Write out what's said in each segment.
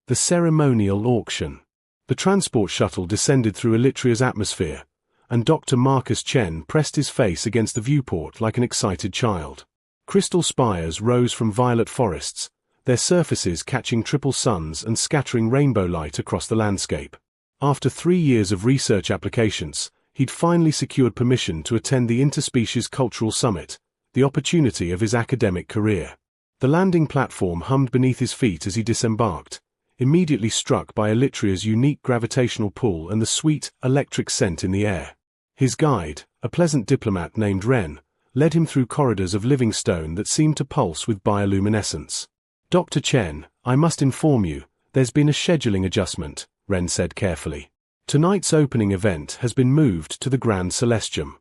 The ceremonial auction. The transport shuttle descended through Elytria's atmosphere, and Dr. Marcus Chen pressed his face against the viewport like an excited child. Crystal spires rose from violet forests, their surfaces catching triple suns and scattering rainbow light across the landscape. After 3 years of research applications, he'd finally secured permission to attend the Interspecies Cultural Summit, the opportunity of his academic career. The landing platform hummed beneath his feet as he disembarked, immediately struck by Elytria's unique gravitational pull and the sweet, electric scent in the air. His guide, a pleasant diplomat named Ren, led him through corridors of living stone that seemed to pulse with bioluminescence. "Dr. Chen, I must inform you, there's been a scheduling adjustment," Ren said carefully. "Tonight's opening event has been moved to the Grand Celestium."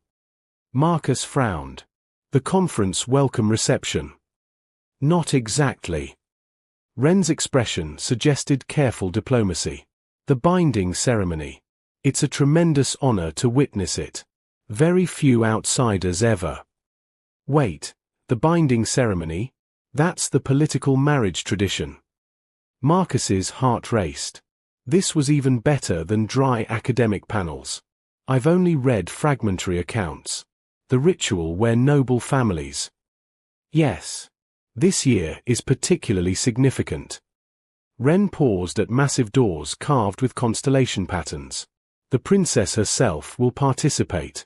Marcus frowned. "The conference welcome reception." "Not exactly." Ren's expression suggested careful diplomacy. "The binding ceremony. It's a tremendous honor to witness it. Very few outsiders ever." "Wait, the binding ceremony? That's the political marriage tradition." Marcus's heart raced. This was even better than dry academic panels. "I've only read fragmentary accounts. The ritual where noble families—" "Yes. This year is particularly significant." Ren paused at massive doors carved with constellation patterns. "The princess herself will participate."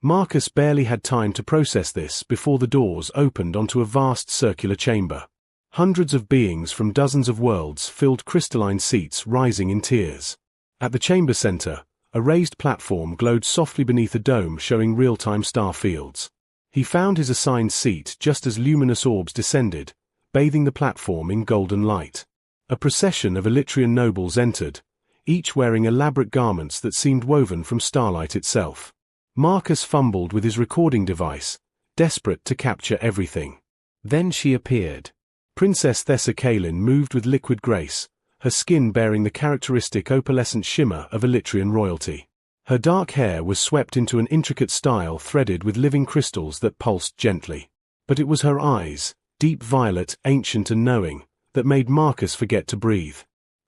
Marcus barely had time to process this before the doors opened onto a vast circular chamber. Hundreds of beings from dozens of worlds filled crystalline seats rising in tiers. At the chamber center, a raised platform glowed softly beneath a dome showing real-time star fields. He found his assigned seat just as luminous orbs descended, bathing the platform in golden light. A procession of Elytrian nobles entered, each wearing elaborate garments that seemed woven from starlight itself. Marcus fumbled with his recording device, desperate to capture everything. Then she appeared. Princess Thessa Kalin moved with liquid grace, her skin bearing the characteristic opalescent shimmer of Elytrian royalty. Her dark hair was swept into an intricate style threaded with living crystals that pulsed gently. But it was her eyes, deep violet, ancient and knowing, that made Marcus forget to breathe.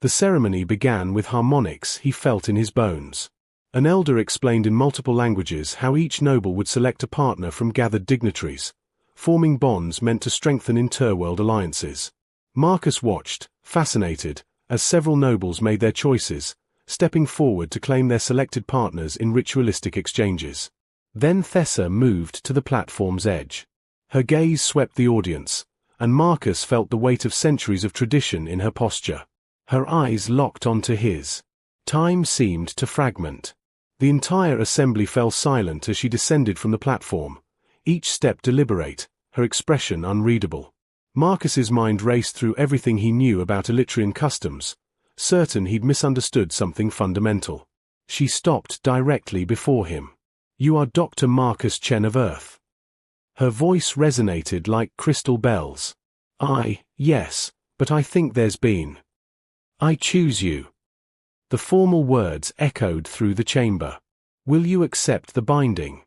The ceremony began with harmonics he felt in his bones. An elder explained in multiple languages how each noble would select a partner from gathered dignitaries, forming bonds meant to strengthen interworld alliances. Marcus watched, fascinated, as several nobles made their choices, stepping forward to claim their selected partners in ritualistic exchanges. Then Thessa moved to the platform's edge. Her gaze swept the audience, and Marcus felt the weight of centuries of tradition in her posture. Her eyes locked onto his. Time seemed to fragment. The entire assembly fell silent as she descended from the platform, each step deliberate, her expression unreadable. Marcus's mind raced through everything he knew about Elytrian customs, certain he'd misunderstood something fundamental. She stopped directly before him. "You are Dr. Marcus Chen of Earth." Her voice resonated like crystal bells. Yes, but I think there's been. I choose you." The formal words echoed through the chamber. "Will you accept the binding?"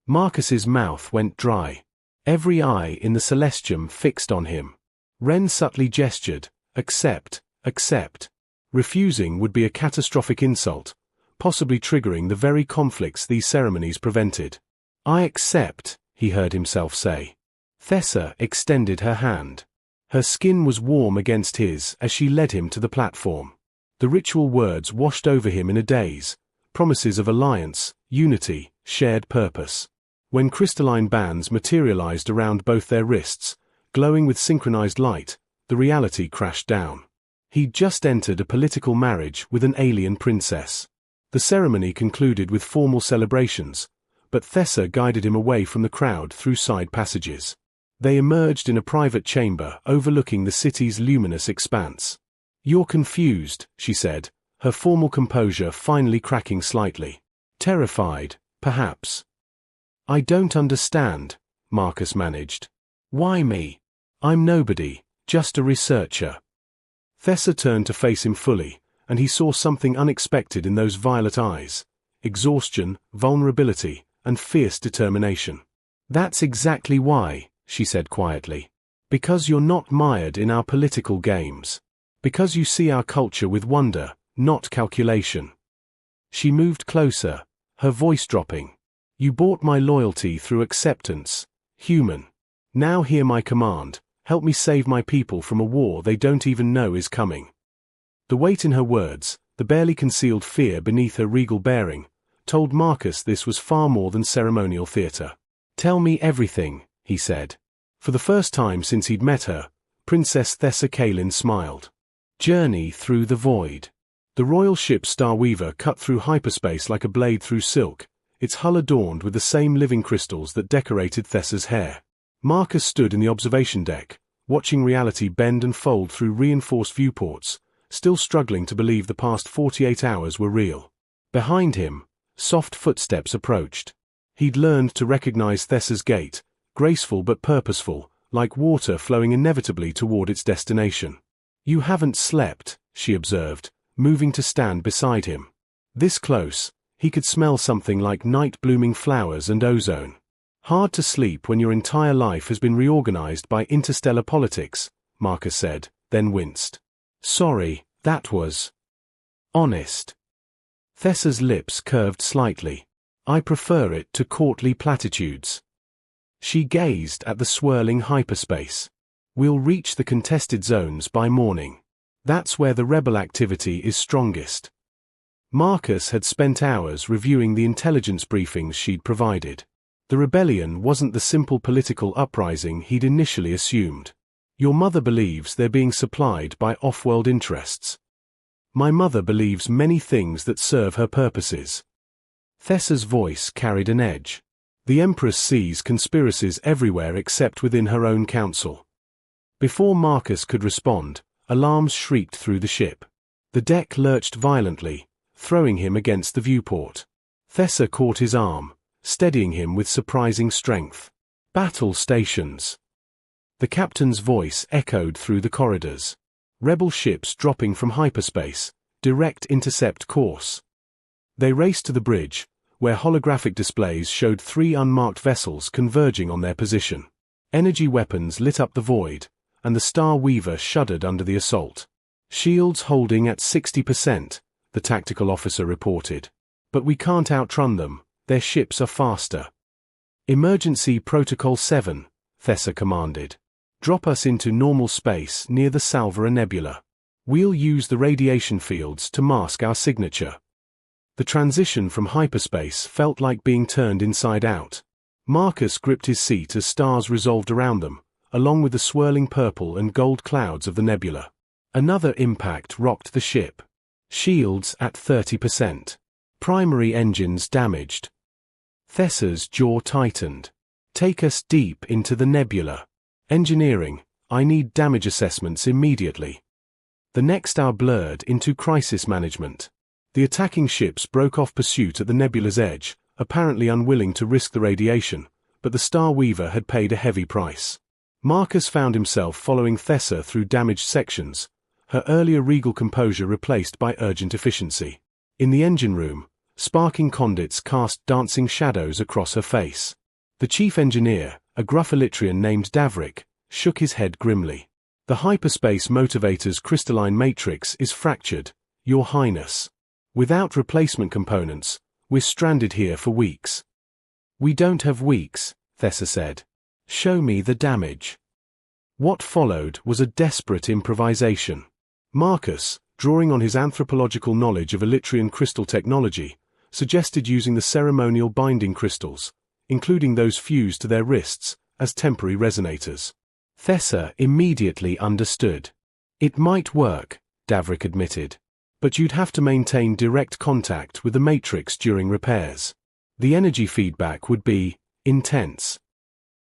Marcus's mouth went dry. Every eye in the Celestium fixed on him. Ren subtly gestured, "Accept, accept." Refusing would be a catastrophic insult, possibly triggering the very conflicts these ceremonies prevented. "I accept," he heard himself say. Thessa extended her hand. Her skin was warm against his as she led him to the platform. The ritual words washed over him in a daze, promises of alliance, unity, shared purpose. When crystalline bands materialized around both their wrists, glowing with synchronized light, the reality crashed down. He'd just entered a political marriage with an alien princess. The ceremony concluded with formal celebrations, but Thessa guided him away from the crowd through side passages. They emerged in a private chamber overlooking the city's luminous expanse. "You're confused," she said, her formal composure finally cracking slightly. "Terrified, perhaps." "I don't understand," Marcus managed. "Why me? I'm nobody, just a researcher." Thessa turned to face him fully, and he saw something unexpected in those violet eyes: exhaustion, vulnerability, and fierce determination. "That's exactly why," she said quietly. "Because you're not mired in our political games. Because you see our culture with wonder, not calculation. She moved closer, her voice dropping. You bought my loyalty through acceptance, human. Now hear my command, help me save my people from a war they don't even know is coming. The weight in her words, the barely concealed fear beneath her regal bearing, told Marcus this was far more than ceremonial theatre. Tell me everything, he said. For the first time since he'd met her, Princess Thessa Kalin smiled. Journey through the void. The royal ship Starweaver cut through hyperspace like a blade through silk, its hull adorned with the same living crystals that decorated Thessa's hair. Marcus stood in the observation deck, watching reality bend and fold through reinforced viewports, still struggling to believe the past 48 hours were real. Behind him, soft footsteps approached. He'd learned to recognize Thessa's gait, graceful but purposeful, like water flowing inevitably toward its destination. You haven't slept, she observed, moving to stand beside him. This close, he could smell something like night-blooming flowers and ozone. Hard to sleep when your entire life has been reorganized by interstellar politics, Marcus said, then winced. Sorry, that was honest. Thessa's lips curved slightly. I prefer it to courtly platitudes. She gazed at the swirling hyperspace. We'll reach the contested zones by morning. That's where the rebel activity is strongest. Marcus had spent hours reviewing the intelligence briefings she'd provided. The rebellion wasn't the simple political uprising he'd initially assumed. Your mother believes they're being supplied by off-world interests. My mother believes many things that serve her purposes. Thessa's voice carried an edge. The Empress sees conspiracies everywhere except within her own council. Before Marcus could respond, alarms shrieked through the ship. The deck lurched violently, throwing him against the viewport. Thessa caught his arm, steadying him with surprising strength. Battle stations. The captain's voice echoed through the corridors. Rebel ships dropping from hyperspace, direct intercept course. They raced to the bridge, where holographic displays showed 3 unmarked vessels converging on their position. Energy weapons lit up the void, and the Starweaver shuddered under the assault. Shields holding at 60%, the tactical officer reported. But we can't outrun them, their ships are faster. Emergency Protocol 7, Thessa commanded. Drop us into normal space near the Salvara Nebula. We'll use the radiation fields to mask our signature. The transition from hyperspace felt like being turned inside out. Marcus gripped his seat as stars resolved around them, along with the swirling purple and gold clouds of the nebula. Another impact rocked the ship. Shields at 30%. Primary engines damaged. Thessa's jaw tightened. Take us deep into the nebula. Engineering, I need damage assessments immediately. The next hour blurred into crisis management. The attacking ships broke off pursuit at the nebula's edge, apparently unwilling to risk the radiation, but the Starweaver had paid a heavy price. Marcus found himself following Thessa through damaged sections, her earlier regal composure replaced by urgent efficiency. In the engine room, sparking conduits cast dancing shadows across her face. The chief engineer, a gruff Elytrian named Davrik, shook his head grimly. The hyperspace motivator's crystalline matrix is fractured, Your Highness. Without replacement components, we're stranded here for weeks. We don't have weeks, Thessa said. Show me the damage. What followed was a desperate improvisation. Marcus, drawing on his anthropological knowledge of Elytrian crystal technology, suggested using the ceremonial binding crystals, including those fused to their wrists, as temporary resonators. Thessa immediately understood. It might work, Davrik admitted, but you'd have to maintain direct contact with the matrix during repairs. The energy feedback would be intense.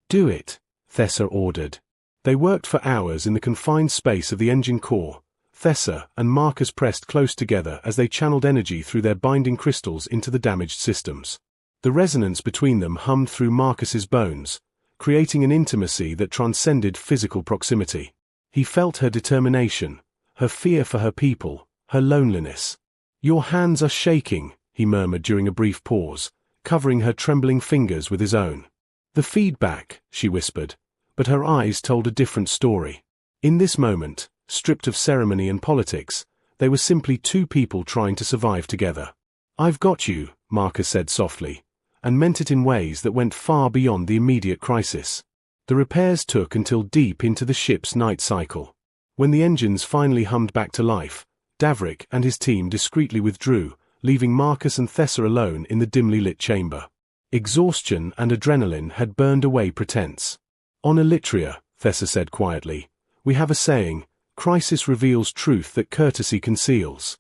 Do it, Thessa ordered. They worked for hours in the confined space of the engine core. Thessa and Marcus pressed close together as they channeled energy through their binding crystals into the damaged systems. The resonance between them hummed through Marcus's bones, creating an intimacy that transcended physical proximity. He felt her determination, her fear for her people, her loneliness. Your hands are shaking, he murmured during a brief pause, covering her trembling fingers with his own. The feedback, she whispered, but her eyes told a different story. In this moment, stripped of ceremony and politics. They were simply two people trying to survive together. "I've got you," Marcus said softly, and meant it in ways that went far beyond the immediate crisis. The repairs took until deep into the ship's night cycle. When the engines finally hummed back to life, Davrik and his team discreetly withdrew, leaving Marcus and Thessa alone in the dimly lit chamber. Exhaustion and adrenaline had burned away pretense. "On Elytria," Thessa said quietly, "we have a saying, crisis reveals truth that courtesy conceals."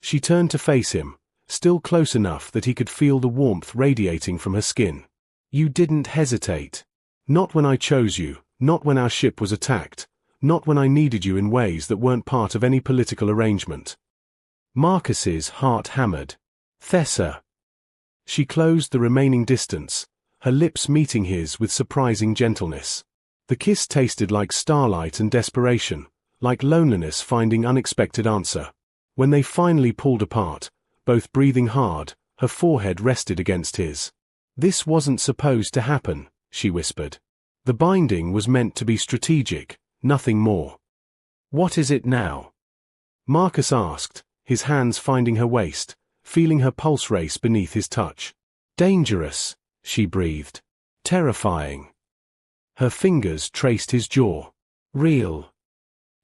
She turned to face him, still close enough that he could feel the warmth radiating from her skin. "You didn't hesitate. Not when I chose you, not when our ship was attacked, not when I needed you in ways that weren't part of any political arrangement." Marcus's heart hammered. "Thessa." She closed the remaining distance, her lips meeting his with surprising gentleness. The kiss tasted like starlight and desperation, like loneliness finding unexpected answer. When they finally pulled apart, both breathing hard, her forehead rested against his. "This wasn't supposed to happen," she whispered. "The binding was meant to be strategic, nothing more." "What is it now?" Marcus asked, his hands finding her waist, feeling her pulse race beneath his touch. "Dangerous," she breathed. "Terrifying." Her fingers traced his jaw. "Real."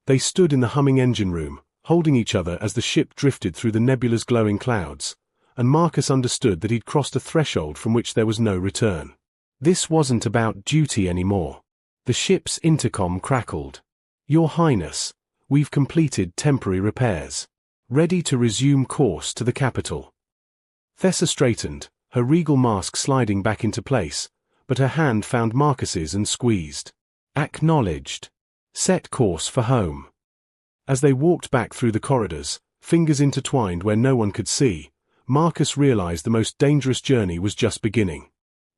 They stood in the humming engine room, holding each other as the ship drifted through the nebula's glowing clouds, and Marcus understood that he'd crossed a threshold from which there was no return. This wasn't about duty anymore. The ship's intercom crackled. "Your Highness, we've completed temporary repairs. Ready to resume course to the capital." Thessa straightened, her regal mask sliding back into place, but her hand found Marcus's and squeezed. "Acknowledged. Set course for home." As they walked back through the corridors, fingers intertwined where no one could see, Marcus realized the most dangerous journey was just beginning.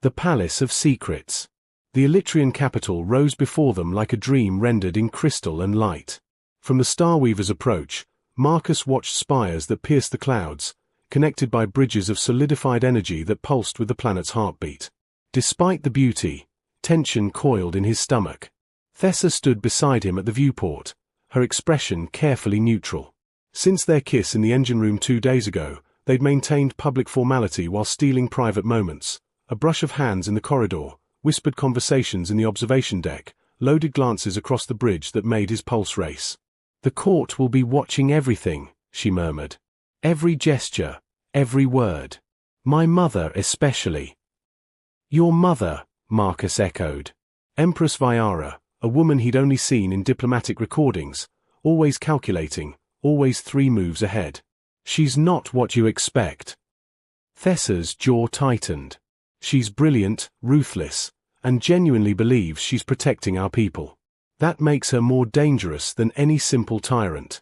The Palace of Secrets. The Elytrian capital rose before them like a dream rendered in crystal and light. From the Starweaver's approach, Marcus watched spires that pierced the clouds, connected by bridges of solidified energy that pulsed with the planet's heartbeat. Despite the beauty, tension coiled in his stomach. Thessa stood beside him at the viewport, her expression carefully neutral. Since their kiss in the engine room 2 days ago, they'd maintained public formality while stealing private moments. A brush of hands in the corridor, whispered conversations in the observation deck, loaded glances across the bridge that made his pulse race. "The court will be watching everything," she murmured. "Every gesture, every word. My mother especially." "Your mother," Marcus echoed. Empress Vyara, a woman he'd only seen in diplomatic recordings, always calculating, always 3 moves ahead. "She's not what you expect." Thessa's jaw tightened. "She's brilliant, ruthless, and genuinely believes she's protecting our people. That makes her more dangerous than any simple tyrant."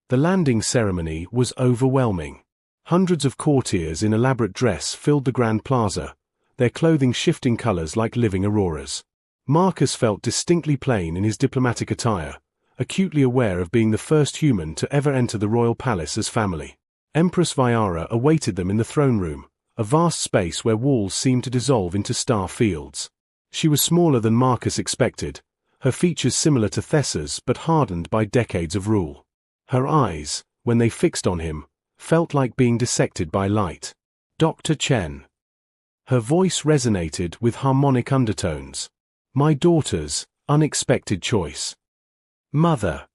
The landing ceremony was overwhelming. Hundreds of courtiers in elaborate dress filled the Grand Plaza, their clothing shifting colors like living auroras. Marcus felt distinctly plain in his diplomatic attire, acutely aware of being the first human to ever enter the royal palace as family. Empress Vyara awaited them in the throne room, a vast space where walls seemed to dissolve into star fields. She was smaller than Marcus expected, her features similar to Thessa's but hardened by decades of rule. Her eyes, when they fixed on him, felt like being dissected by light. "Dr. Chen." Her voice resonated with harmonic undertones. "My daughter's unexpected choice." "Mother."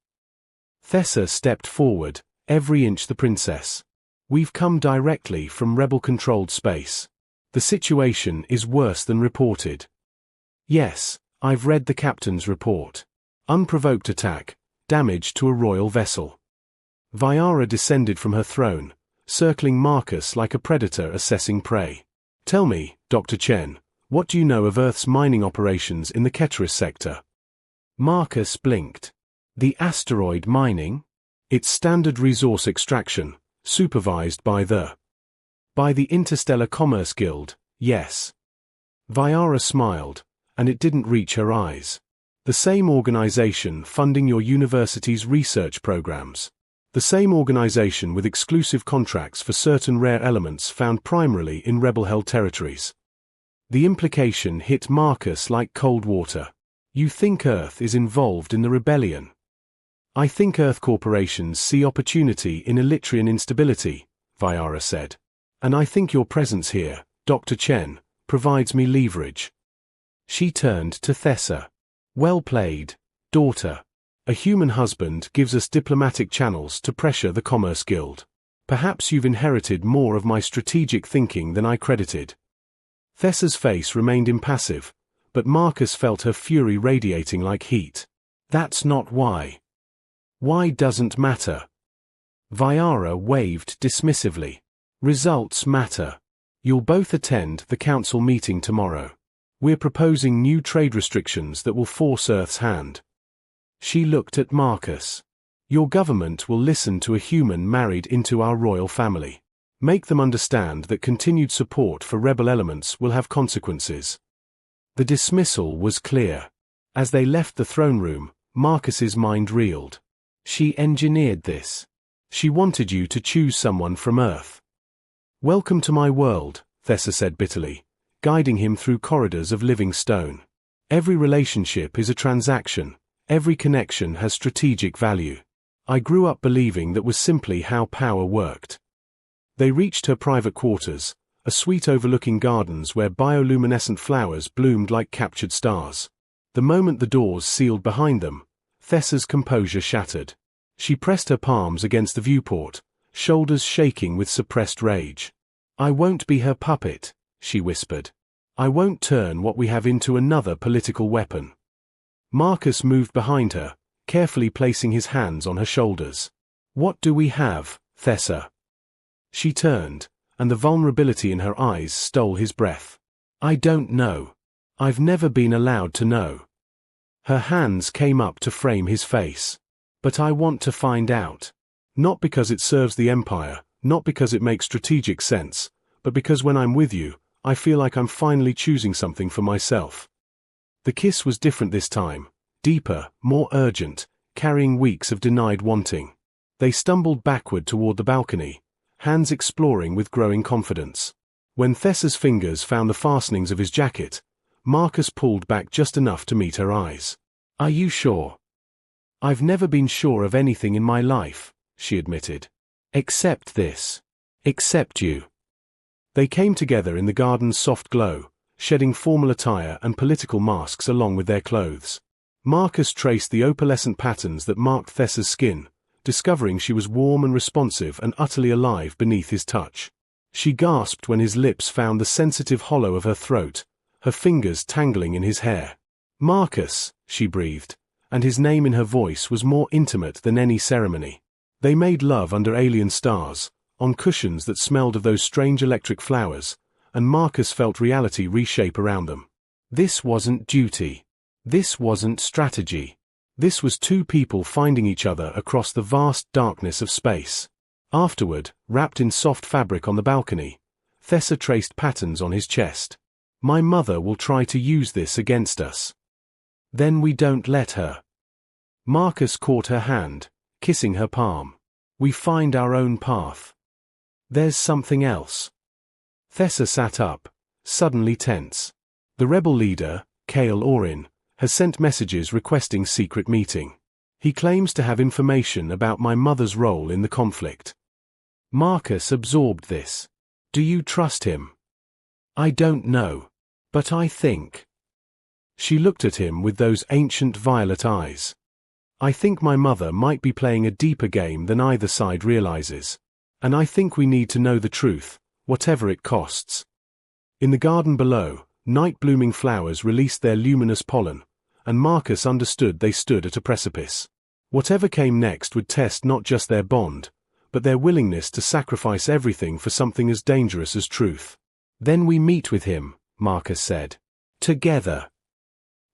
Thessa stepped forward, every inch the princess. "We've come directly from rebel-controlled space. The situation is worse than reported." "Yes, I've read the captain's report. Unprovoked attack, damage to a royal vessel." Vyara descended from her throne, circling Marcus like a predator assessing prey. "Tell me, Dr. Chen, what do you know of Earth's mining operations in the Keteris sector?" Marcus blinked. "The asteroid mining? It's standard resource extraction, supervised by the Interstellar Commerce Guild, yes." Vyara smiled, and it didn't reach her eyes. "The same organization funding your university's research programs. The same organization with exclusive contracts for certain rare elements found primarily in rebel-held territories." The implication hit Marcus like cold water. "You think Earth is involved in the rebellion?" I think Earth corporations see opportunity in Elytrian instability, Viara said. And I think your presence here, Dr. Chen, provides me leverage. She turned to Thessa. Well played, daughter. A human husband gives us diplomatic channels to pressure the Commerce Guild. Perhaps you've inherited more of my strategic thinking than I credited. Thessa's face remained impassive, but Marcus felt her fury radiating like heat. That's not why. Why doesn't matter. Viara waved dismissively. Results matter. You'll both attend the council meeting tomorrow. We're proposing new trade restrictions that will force Earth's hand. She looked at Marcus. Your government will listen to a human married into our royal family. Make them understand that continued support for rebel elements will have consequences. The dismissal was clear. As they left the throne room, Marcus's mind reeled. She engineered this. She wanted you to choose someone from Earth. Welcome to my world, Thessa said bitterly, guiding him through corridors of living stone. Every relationship is a transaction. Every connection has strategic value. I grew up believing that was simply how power worked. They reached her private quarters, a suite overlooking gardens where bioluminescent flowers bloomed like captured stars. The moment the doors sealed behind them, Thessa's composure shattered. She pressed her palms against the viewport, shoulders shaking with suppressed rage. I won't be her puppet, she whispered. I won't turn what we have into another political weapon. Marcus moved behind her, carefully placing his hands on her shoulders. What do we have, Thessa? She turned, and the vulnerability in her eyes stole his breath. I don't know. I've never been allowed to know. Her hands came up to frame his face. But I want to find out. Not because it serves the Empire, not because it makes strategic sense, but because when I'm with you, I feel like I'm finally choosing something for myself. The kiss was different this time, deeper, more urgent, carrying weeks of denied wanting. They stumbled backward toward the balcony, hands exploring with growing confidence. When Thessa's fingers found the fastenings of his jacket, Marcus pulled back just enough to meet her eyes. Are you sure? I've never been sure of anything in my life, she admitted. Except this. Except you. They came together in the garden's soft glow, shedding formal attire and political masks along with their clothes. Marcus traced the opalescent patterns that marked Thessa's skin, discovering she was warm and responsive and utterly alive beneath his touch. She gasped when his lips found the sensitive hollow of her throat, her fingers tangling in his hair. Marcus, she breathed, and his name in her voice was more intimate than any ceremony. They made love under alien stars, on cushions that smelled of those strange electric flowers, and Marcus felt reality reshape around them. This wasn't duty. This wasn't strategy. This was two people finding each other across the vast darkness of space. Afterward, wrapped in soft fabric on the balcony, Thessa traced patterns on his chest. My mother will try to use this against us. Then we don't let her. Marcus caught her hand, kissing her palm. We find our own path. There's something else. Thessa sat up, suddenly tense. The rebel leader, Kale Orin, has sent messages requesting secret meeting. He claims to have information about my mother's role in the conflict. Marcus absorbed this. Do you trust him? I don't know. But I think. She looked at him with those ancient violet eyes. I think my mother might be playing a deeper game than either side realizes. And I think we need to know the truth, whatever it costs. In the garden below, night-blooming flowers released their luminous pollen, and Marcus understood they stood at a precipice. Whatever came next would test not just their bond, but their willingness to sacrifice everything for something as dangerous as truth. Then we meet with him, Marcus said. Together.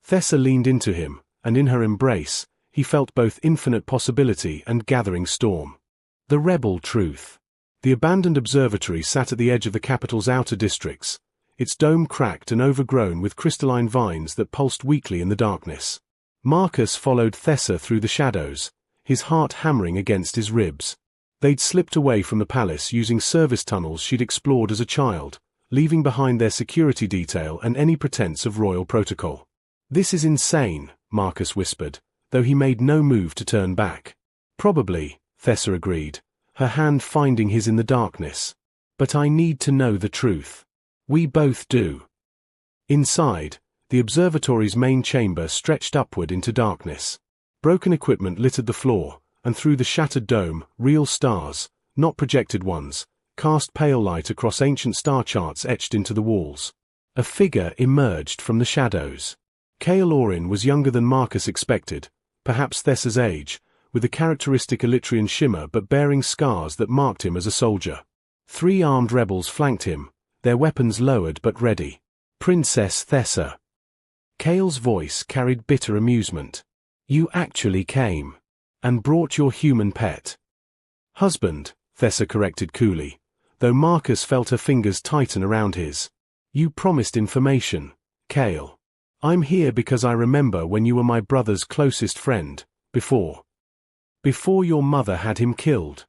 Thessa leaned into him, and in her embrace, he felt both infinite possibility and gathering storm. The rebel truth. The abandoned observatory sat at the edge of the capital's outer districts, its dome cracked and overgrown with crystalline vines that pulsed weakly in the darkness. Marcus followed Thessa through the shadows, his heart hammering against his ribs. They'd slipped away from the palace using service tunnels she'd explored as a child, leaving behind their security detail and any pretense of royal protocol. This is insane, Marcus whispered, though he made no move to turn back. Probably, Thessa agreed, her hand finding his in the darkness. But I need to know the truth. We both do. Inside, the observatory's main chamber stretched upward into darkness. Broken equipment littered the floor, and through the shattered dome, real stars, not projected ones, cast pale light across ancient star charts etched into the walls. A figure emerged from the shadows. Kale Orin was younger than Marcus expected, perhaps Thessa's age, with a characteristic Elytrian shimmer but bearing scars that marked him as a soldier. 3 armed rebels flanked him, their weapons lowered but ready. Princess Thessa. Kale's voice carried bitter amusement. You actually came. And brought your human pet. Husband, Thessa corrected coolly, though Marcus felt her fingers tighten around his. You promised information, Kale. I'm here because I remember when you were my brother's closest friend, before your mother had him killed.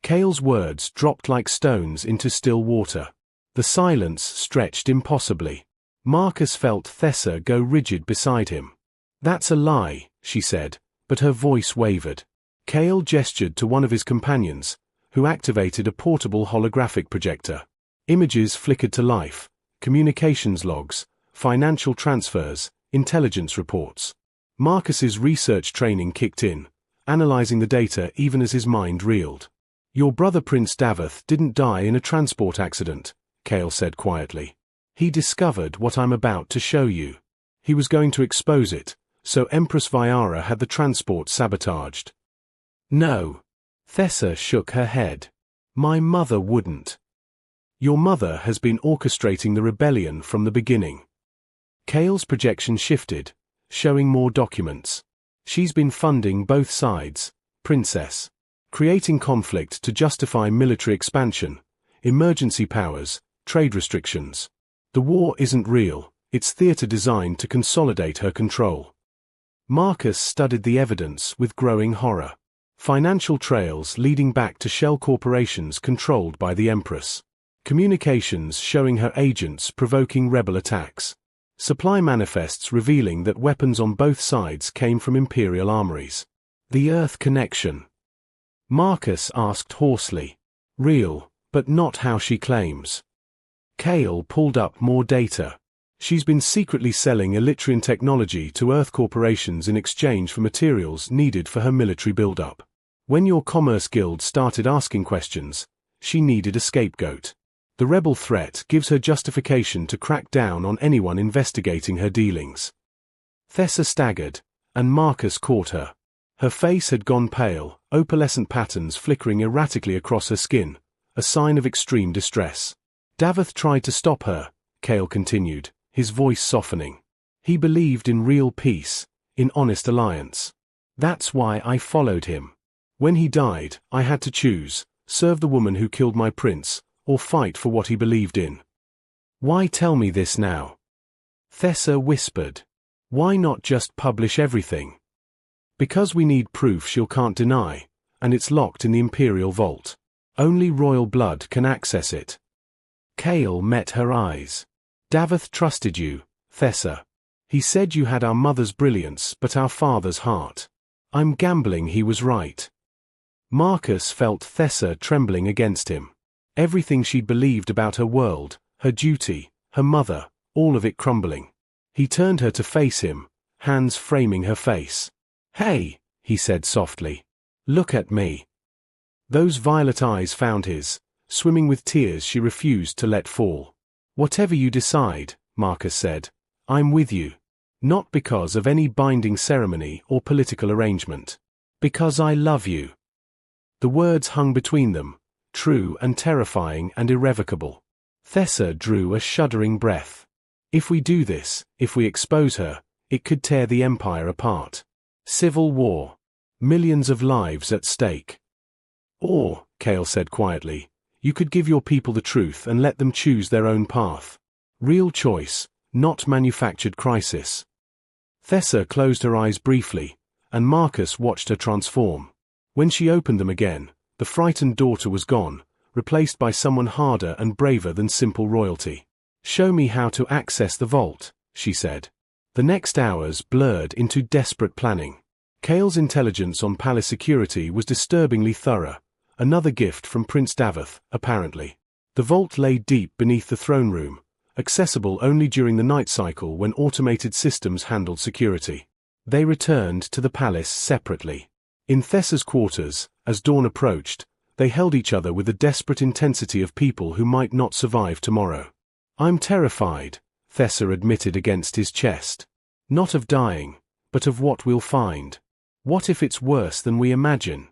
Kale's words dropped like stones into still water. The silence stretched impossibly. Marcus felt Thessa go rigid beside him. That's a lie, she said, but her voice wavered. Kale gestured to one of his companions, who activated a portable holographic projector. Images flickered to life, communications logs, financial transfers, intelligence reports. Marcus's research training kicked in, analyzing the data even as his mind reeled. Your brother Prince Daveth didn't die in a transport accident, Kale said quietly. He discovered what I'm about to show you. He was going to expose it, so Empress Viara had the transport sabotaged. No. Thessa shook her head. My mother wouldn't. Your mother has been orchestrating the rebellion from the beginning. Kale's projection shifted, showing more documents. She's been funding both sides, Princess. Creating conflict to justify military expansion, emergency powers, trade restrictions. The war isn't real, it's theater designed to consolidate her control. Marcus studied the evidence with growing horror. Financial trails leading back to shell corporations controlled by the Empress. Communications showing her agents provoking rebel attacks. Supply manifests revealing that weapons on both sides came from Imperial armories. The Earth connection. Marcus asked hoarsely. Real, but not how she claims. Kale pulled up more data. She's been secretly selling Elytrian technology to Earth corporations in exchange for materials needed for her military build-up. When your commerce guild started asking questions, she needed a scapegoat. The rebel threat gives her justification to crack down on anyone investigating her dealings. Thessa staggered, and Marcus caught her. Her face had gone pale, opalescent patterns flickering erratically across her skin, a sign of extreme distress. Daveth tried to stop her, Kale continued, his voice softening. He believed in real peace, in honest alliance. That's why I followed him. When he died, I had to choose, serve the woman who killed my prince, or fight for what he believed in. Why tell me this now? Thessa whispered. Why not just publish everything? Because we need proof she can't deny, and it's locked in the Imperial vault. Only royal blood can access it. Kale met her eyes. Daveth trusted you, Thessa. He said you had our mother's brilliance but our father's heart. I'm gambling he was right. Marcus felt Thessa trembling against him. Everything she'd believed about her world, her duty, her mother, all of it crumbling. He turned her to face him, hands framing her face. Hey, he said softly. Look at me. Those violet eyes found his, swimming with tears she refused to let fall. Whatever you decide, Marcus said, I'm with you. Not because of any binding ceremony or political arrangement. Because I love you. The words hung between them, true and terrifying and irrevocable. Thessa drew a shuddering breath. If we do this, if we expose her, it could tear the Empire apart. Civil war. Millions of lives at stake. Or, Kale said quietly, you could give your people the truth and let them choose their own path. Real choice, not manufactured crisis. Thessa closed her eyes briefly, and Marcus watched her transform. When she opened them again, the frightened daughter was gone, replaced by someone harder and braver than simple royalty. Show me how to access the vault, she said. The next hours blurred into desperate planning. Kale's intelligence on palace security was disturbingly thorough, another gift from Prince Davith, apparently. The vault lay deep beneath the throne room, accessible only during the night cycle when automated systems handled security. They returned to the palace separately. In Thessa's quarters, as dawn approached, they held each other with the desperate intensity of people who might not survive tomorrow. "I'm terrified," Thessa admitted against his chest. "Not of dying, but of what we'll find. What if it's worse than we imagine?"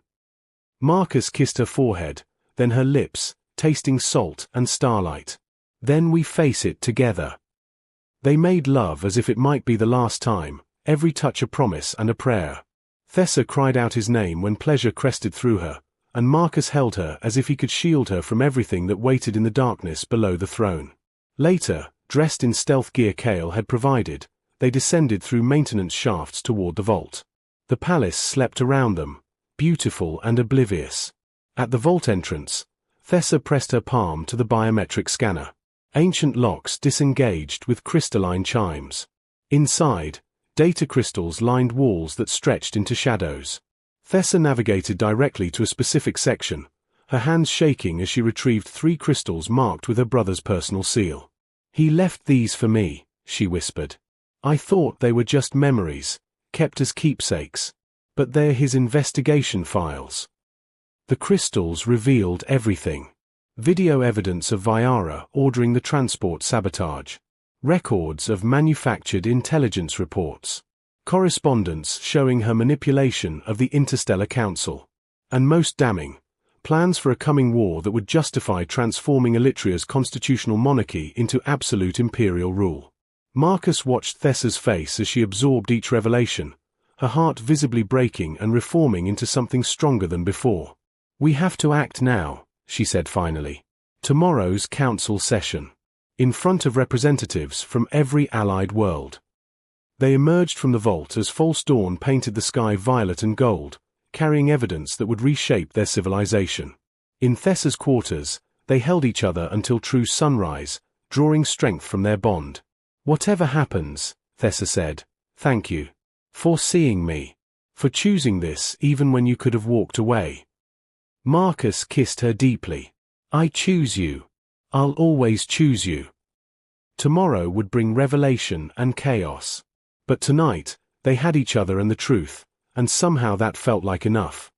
Marcus kissed her forehead, then her lips, tasting salt and starlight. "Then we face it together." They made love as if it might be the last time, every touch a promise and a prayer. Thessa cried out his name when pleasure crested through her, and Marcus held her as if he could shield her from everything that waited in the darkness below the throne. Later, dressed in stealth gear Kale had provided, they descended through maintenance shafts toward the vault. The palace slept around them, beautiful and oblivious. At the vault entrance, Thessa pressed her palm to the biometric scanner. Ancient locks disengaged with crystalline chimes. Inside, data crystals lined walls that stretched into shadows. Thessa navigated directly to a specific section, her hands shaking as she retrieved 3 crystals marked with her brother's personal seal. "He left these for me," she whispered. "I thought they were just memories, kept as keepsakes. But they're his investigation files." The crystals revealed everything. Video evidence of Viara ordering the transport sabotage. Records of manufactured intelligence reports. Correspondence showing her manipulation of the Interstellar Council. And most damning, plans for a coming war that would justify transforming Elytria's constitutional monarchy into absolute imperial rule. Marcus watched Thessa's face as she absorbed each revelation, her heart visibly breaking and reforming into something stronger than before. "We have to act now," she said finally. "Tomorrow's council session. In front of representatives from every allied world." They emerged from the vault as false dawn painted the sky violet and gold, carrying evidence that would reshape their civilization. In Thessa's quarters, they held each other until true sunrise, drawing strength from their bond. "Whatever happens," Thessa said, "thank you. For seeing me. For choosing this even when you could have walked away." Marcus kissed her deeply. "I choose you. I'll always choose you." Tomorrow would bring revelation and chaos. But tonight, they had each other and the truth, and somehow that felt like enough.